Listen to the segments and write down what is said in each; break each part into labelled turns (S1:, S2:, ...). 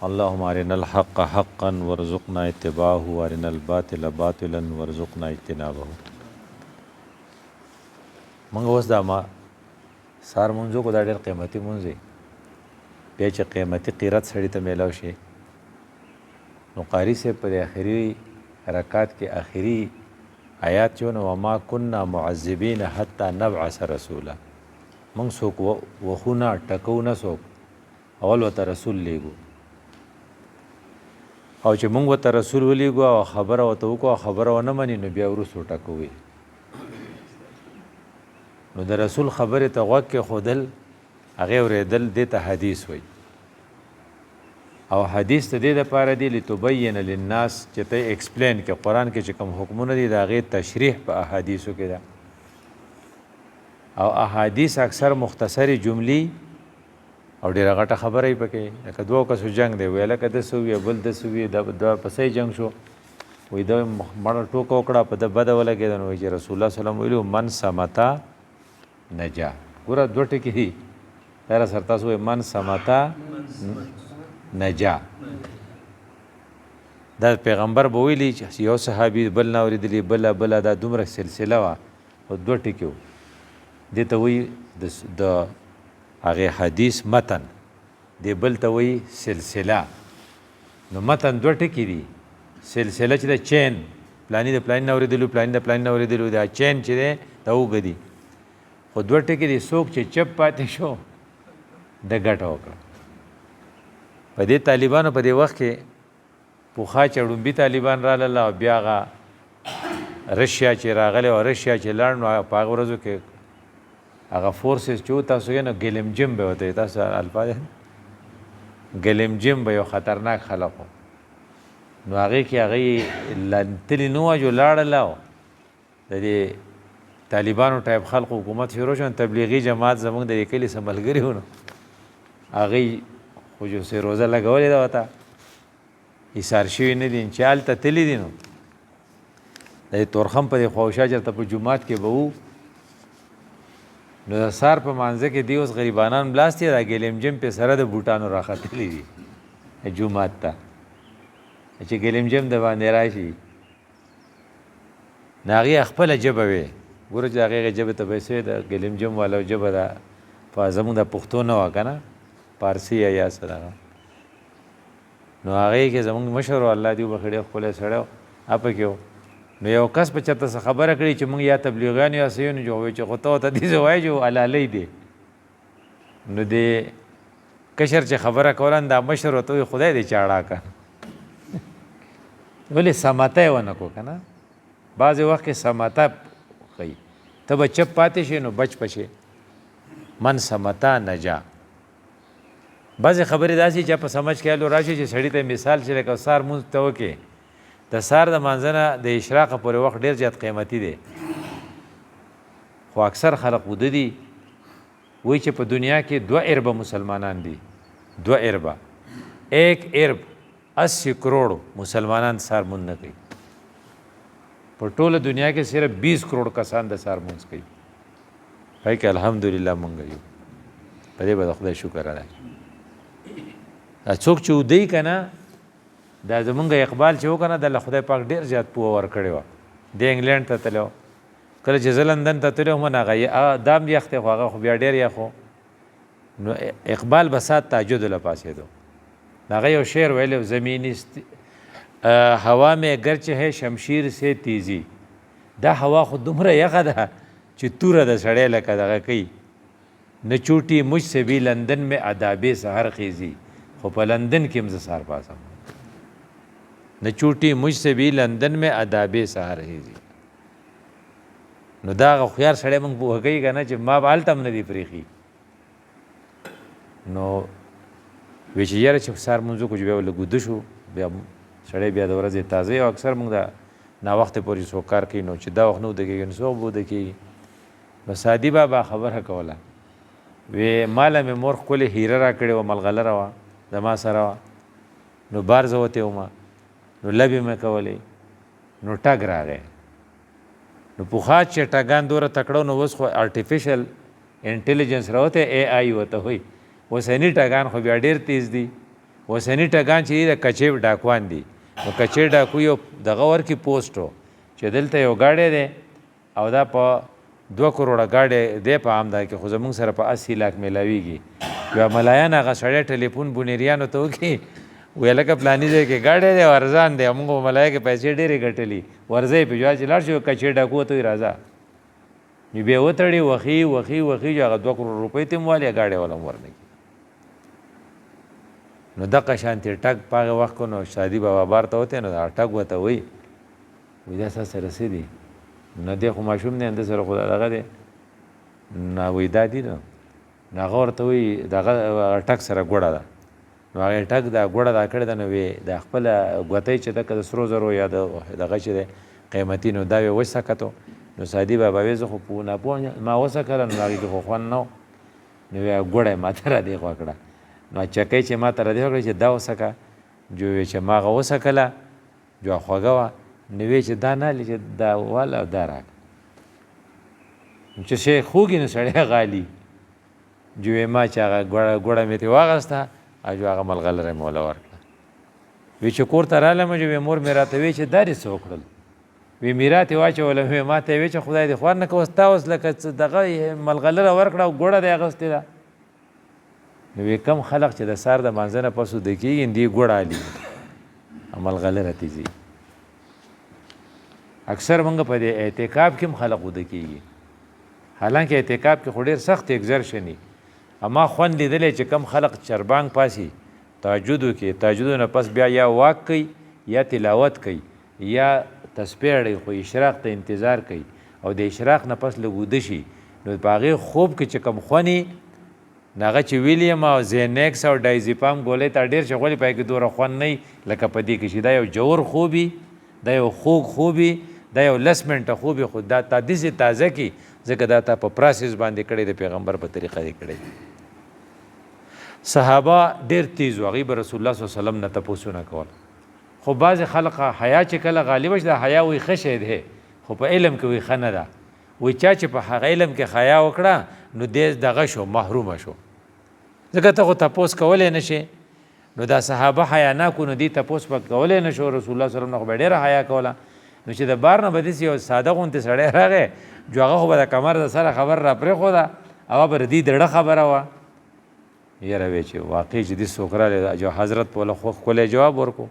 S1: اللهم ارنا الحق حقا وارزقنا اتباعه وارنا الباطل باطلا وارزقنا اجتنابه. موږ اوس دا ما سار مونځو کو دا ډېر قیمتي مونځ دی. بیا چې قیمتي قیرت سړي ته میلاو شي نو قاري صاحب په آخري رکعات کې آخري آیات چې نو وما كنا معذبین حتی نبعث رسولا، موږ څوک وخونه ټکو نه څوک، اول ورته رسول لیږو، او چې موږ ورته رسول ولیږو او خبره ورته وکړو خبره ونه مني نو بیا وروستو ټکوي. نو د رسول خبرې ته غوږ کېښودل هغې اورېدل دې ته حدیث وایي. او حدیث ته دې دپاره دی لتبین للناس چې ته ایکسپلین کې قرآن کې چې کوم حکمونه دي د هغې تشریح په احادیثو کې ده. او احادیث اکثر مختصرې جملې او ډېره غټه خبره یې پکې، لکه دوه کسو جنګ دی، وایي لکه ده څه وویه بل ده څه وویه دا پسې جنګ شو، وایي ده مړه ټوکه وکړه په ده بده ولګېده، نو وایي چې رسول الله صلی الله ویلي من سمتا نجا. ګوره دوه ټکي دي دا را سره تاسو وایي من سمتا نجا. دا پیغمبر به ویلي چې یو صحابي بل نه اورېدلي بله دا دومره سلسله وه او دوه ټکي وو. دې ته وایي د هغې حدیث متن، دې بل ته وایي سلسله. نو متن دوه ټکي دي، سلسله چې د چین پلاني د پلاني نه اورېدلو پلاني د پلاني نه اورېدلو، دا چین چې دی دا اوږه دي، خو دوه ټکي دي څوک چې چپ پاتې شو د ګټه وکړه. په دې طالبانو په دې وخت کې پوخا چې ړومبي طالبان رالله او بیا هغه رشیا چې راغلی او رشیا چې لاړ نو په هغه ورځو کې هغه فورسز چې و تاسو یې نو ګلمجم به ورته تاسو الفاظ ګلمجم به یو خطرناک خلق و. نو هغې کې هغې تلي نه وه جو لاړله او د دې طالبانو ټایپ خلقو حکومت شروع شو، تبلیغي جماعت زمونږ د دې کلي څه ملګري وو نو هغې خو جو سې روزه لګولې ده ورته ایثار شوي نه دي چې هلته تللي دي. نو د دې تورخم په دې خواوشا چېرته په جومات کې به وو، نو د سار په مانځه کې دی اوس غریبانان بلاستي دا ګلمجم پې سره د بوټانو راختلي دي جومات ته چې ګلمجم د باندې راشي. نو هغې خپله ژبه وې، ګوره چې د هغې ژبې ته به یې د ګلمجم والا ژبه ده په زمونږ د پښتو نه وه که نه، پارسي یا څه دغه. نو هغې کې زمونږ مشر و الله دې وبخښي ډېر ښکلی سړی و هغه پکې و. نو یو کس په چېرته څه خبره کړي چې موږ یا تبلیغیان یا څه یو، نو وایي چې خو ته ورته دې څه وایي چې حلالۍ دی. نو دې کشر چې خبره کوله دا مشر ورته وایي خدای دې چاړه که ولې سمته یې ونه کړو که نه. بعضې وخت کې سمته ښیي، ته به چپ پاتې شي نو بچ پشي. من سمتا نجا. بعضې خبرې داسې چې په سمجھ کې الو راشي چې سړي ته مثال چې لکه سار مونځ ته وکړې، د سار د مانځه نه د اشراقه پورې وخت ډېر زیات قیمتي دی، خو اکثر خلق وده دي وایي چې په دنیا کې 2 اربه مسلمانان دي، 2 اربه، 1 ارب 80 کروڑ مسلمانان سار مونځ نه کوي. په ټوله دنیا کې صرف 20 کروڑ کسان د سار مونځ کوي. پای کې الحمدلله مونږ یو، په دې به د خدای شکر ادا کړو. څوک چې ودی که نه دا زمونږ اقبال چې وکړه د خدای پاک ډېر زیات پوهه ورکړې وه. د انګلینډ ته تللی و، کله چې زه لندن ته تللی وم هغه دا هم یخ دی خو هغه خو بیا ډېر یخ و. نو اقبال به سات تهجد له پاسېدو، هغه یو شعر ویلی و زمینی هوا میں گرچه ہے شمشیر سے تیزی. دا هوا خو دومره یخه ده چې توره د سړی لکه دغه کوي. نه چوټي مجھ سے بھی لندن میں اداب سحر خیزی، خو په لندن کې هم زه سهار پاسم. نه چوټي مجھ سے بھی لندن میں اداب سحر خیزی. نو دا هغه هوښیار سړی موږ پوهه کوي که نه چې ما به هلته هم نه دي پرېښي. نو وایي چې یاره چې سهار مونځ وکړو چې بیا لږ وده شو، بیا سړی بیا د ورځې تازه او اکثر موږ د ناوختې پورې څوک کار کوي، نو چې دا وخت نه وده کېږي نو څوک به وده کېږي. بس سادي بابا خبره کوله، وی ماله مې مور ښکلې هیره را کړې وه، ملغلره وه زما سره وه، نو بار زه وتې ومه، نو لبې مې کولې، نو ټګ راغی. نو پخوا چې ټګان دومره تکړه نو اوس خو آرټیفیشل انټیلیجنس راوتی، اے آی ورته وایي. اوسني ټګان خو بیا ډېر تیز دي، اوسني ټګان چې دي د کچې ډاکوان دي نو کچې ډاکو یو دغه ورکې پوسټ و چې دلته یو ګاډی دی او دا په 2 کروړه ګاډی دی په عام دا کې خو زمونږ سره په 80 لاک میلاویږي بیا ملایان هغه سړی ټلیفون بونیریانو ته وکړي ویل لکه پلاني ځای کې ګاډی دی ارزان دی موږ ملایه کې پیسې ډېرې ګټلي ورځئ په جواب چې لاړ شي کچې ډاکو ته راځه نو بیا وتړي وخي چې هغه 2 کروړ روپۍ ته هم والي ګاډی والا هم ورنکړي نو دغه شانتې ټګ په هغه وخت کې نو شادي بابا بار ته وتی نو دا ټګ ورته وایي وایي دا ستا سره څه دي نه دی خو ماشوم دی ده سره خو دغه دی نه وایي دا دي نو هغه ورته وایي دغه ټګ سره ګوړه ده نو هغې ټګ دا ګوړه دا کړې ده نو وی دا خپله ګوتۍ چې ده که د سرو زرو یا دغه چې دی قیمتي نو دا وی وسکتو نو سادي بابا وی زه خو ناپوه ما وسکله نو هغې کې خو خوند نه و نو وی ګوړه یې ماته را دې خوا کړه نو چکۍ چې ما ته را دې وکړه چې دا وسکه جو وی چې ما هغه وسکله جو خوږه وه نو وی چې دا نه هلي چې دا واله او دا راکړه چې شی خوږي نو سړی غالي جو وی ما چې هغه ګوړه مې ترې واخېسته او جو هغه ملغلره مې وله ورکړه وی چې کور ته رالم جو وی مور مې راته وی چې دا دې څه وکړل وی میرا ته واچوله وی ما ته وی چې خدای دې خوار نه که اوس تا اوس لکه دغه ملغلره ورکړه او ګوړه دې اخېستې ده نو وی کم خلق چې د سار د مانځه نه پس وده کېږي دې ګوړه علي ملغلره ته ځي اکثر موږ په دې اعتکاف کې هم خلق وده کېږي حالانکه اعتکاف کې خو ډېر سخت اګزرشني اما خوند لیدلی چې کم خلق چربانګ پاسي تهجدو کې تهجدو نه پس بیا یا واک کوي یا تلاوت کوي یا تسبیح اړوي خو اشراق ته انتظار کوي او د اشراق نه پس لږ وده شي نو په هغې خوب کې چې کم خوني نو هغه چې ویلیم او زینکس او ډایزیپام ګولۍ ته ډېر چې غولي پای کې دومره خوند نه لکه په دې کې چې دا یو جوور خوبي دا یو خوږ خوبي دا یو 10 منټه خوبي خو دا تا داسې تازه کي ځکه دا تا په پراسس باندې کړی د پیغمبر په طریقه دې کړی صحابه ډېر تیز و هغوی به رسول الله صلی الله علیه وسلم نه تپوسونه کول خو بعضې خلق حیا چې کله غالبه شي دا حیا وایي ښه شی دی خو په علم کې وایي ښه نه ده وایي چا چې په هغه علم کې حیا وکړه نو دې دغه شو محرومه شو ځکه ته خو تپوس کولی نه شي نو دا صحابه حیاناکو نو دې تپوس به کولی نه شو رسول الله صلی الله علیه وسلم نه خو به ډېره حیا کوله نو چې د بار نه به داسې یو ساده غوندې سړی راغی جو هغه خو به د کمر د سره خبر را پرېښوده هغه به د دې دړه خبره وه یاره وی چې واقعي چې دې څوک رالی جو حضرت په له ښکلی جواب ورکړو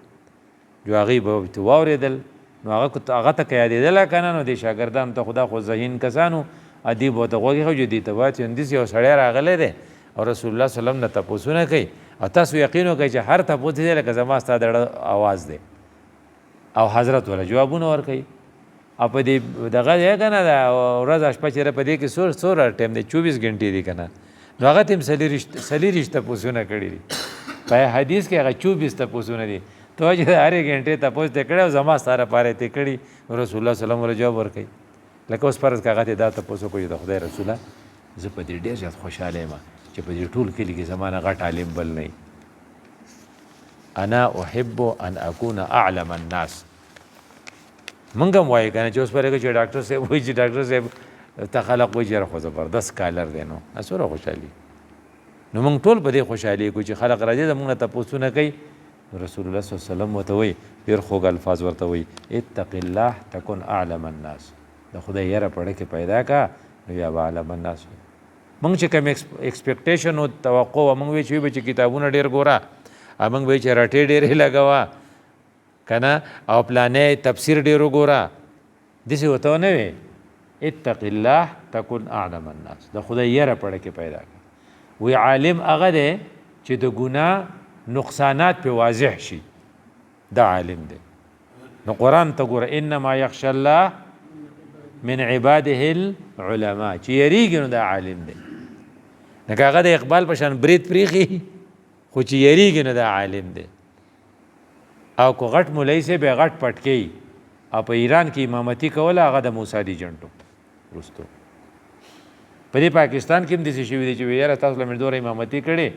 S1: جو هغوی به ورته واورېدل نو هغه ته که یادېدله که نه نو دې شاګردانو ته خدا خو ذهین کسانو ادیب ورته غوږ ایښی جو دې ته وایي چې همداسې یو سړی راغلی دی او رسول الله صلی الله علیه وسلم نه تپوسونه کوي او تاسو یقین وکړئ چې هر تپوس دی لکه زما ستا دړه اواز دی او حضرت ولا جوابونه ورکوي او په دې دغه دی که نه دا ورځ شپه چېرې په دې کې څومره ټایم دی 24 ګنټې دي که نه نو هغه ته هم څلېرویشت تپوسونه کړي دي په حدیث کې هغه 24 تپوسونه دي ته چې د هرې ګنټې تپوس دې کړی او زما ستا لپاره یې کړي رسول الله صلی الله علیه وسلم ولا جواب ورکوي لکه اوس فرض که هغه ته دا تپوس وکړو چې د خدای رسوله زه په دې ډېر زیات خوشحاله یم چې په دې ټول کلي کې زما نه غټ عالم بل نه انا احب ان اکون اعلم الناس موږ هم وایو که نه چې اوس پرېږه چې ډاکټر صاحب وایي چې ډاکټر صاحب ته خلق وایي چې یاره خو زبردست کالر دی نو څومره خوشحالي نو موږ ټول په دې خوشحالي کوو چې خلق راځي زموږ نه تپوسونه کوي رسول الله صلی الله علیه وسلم ورته وایي ډېر خوږ الفاظ ورته وایي اتق الله تکن اعلم الناس د خدای یاره پړه کې پیدا که نو بیا به اعلم الناس موږ چې کوم ایکسپیکټیشن او توقع وه موږ وایو چې وایي چې کتابونه ډېر ګوره او موږ وایو چې رټې ډېرې لګوه که نه او پلانې تفسیر ډېر وګوره داسې ورته ونه وی اتق الله تکن اعلم الناس د خدای یره پړه کې پیدا کړه وی عالم هغه دی چې د ګناه نقصانات پې واضح شي دا عالم دی نو قرآن ته ګوره انما یخشى الله من عباده العلماء چې یریږي نو دا عالم دی لکه هغه د اقبال په شان برید پرېښي خو چې یریږي نو دا عالم دی او که غټ مولوي صاحب یې غټ پټ کوي او په ایران کې امامتي کوله هغه د موسی ایجنټو وروستو په دې پاکستان کې هم داسې شوي دي چې یاره تاسو له مې دومره امامتي کړې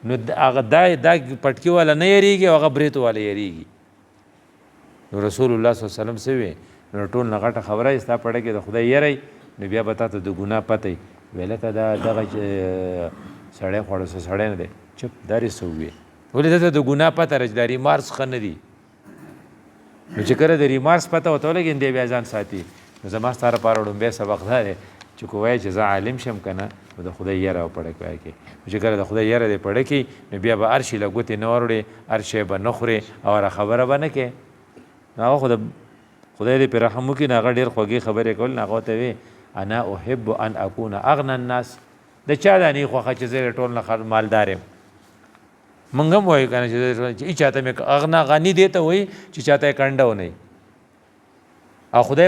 S1: نو هغه دا پټکي والا نه یریږي او هغه بریتو والا یریږي نو رسول الله صلی الله علیه وسلم څه وی نو ټول نه غټه خبره یې ستا پړه کې د خدای یری نو بیا به تا ته د ګناه پته وی لکه دا دغه سړی خوړو څه سړی نه دی چپ دا رې څه وویې ولې دته د ګناه پته رچ د ریمارس ښه نه دي نو چې کله د ریمارس پته ورته ولګي دی بیا ځان ساتي نو زما ستا لپاره لومبی سبق دا دی چې کو وایي چې زه عالم شم که نه نو د خدای یره وپړه کوی کې چې کله د خدای یره دې پړه کړي نو بیا به هر شي له ګوتې نه وروړې هر شی به نه خورې او هره خبره به نه کوې نو هغه خو د خدای دې پرې رحم وکړي نو هغه ډېر خوږې خبرې کول نو هغه ورته وې انا احب ان اکون اغنى الناس د چا دا نه خوښه چې زه ټول نه مالدار یم موږ هم وایو که نه چې چاته مې اغنا غني دی ته وایي چې چاته یې کنډه ونه او خدای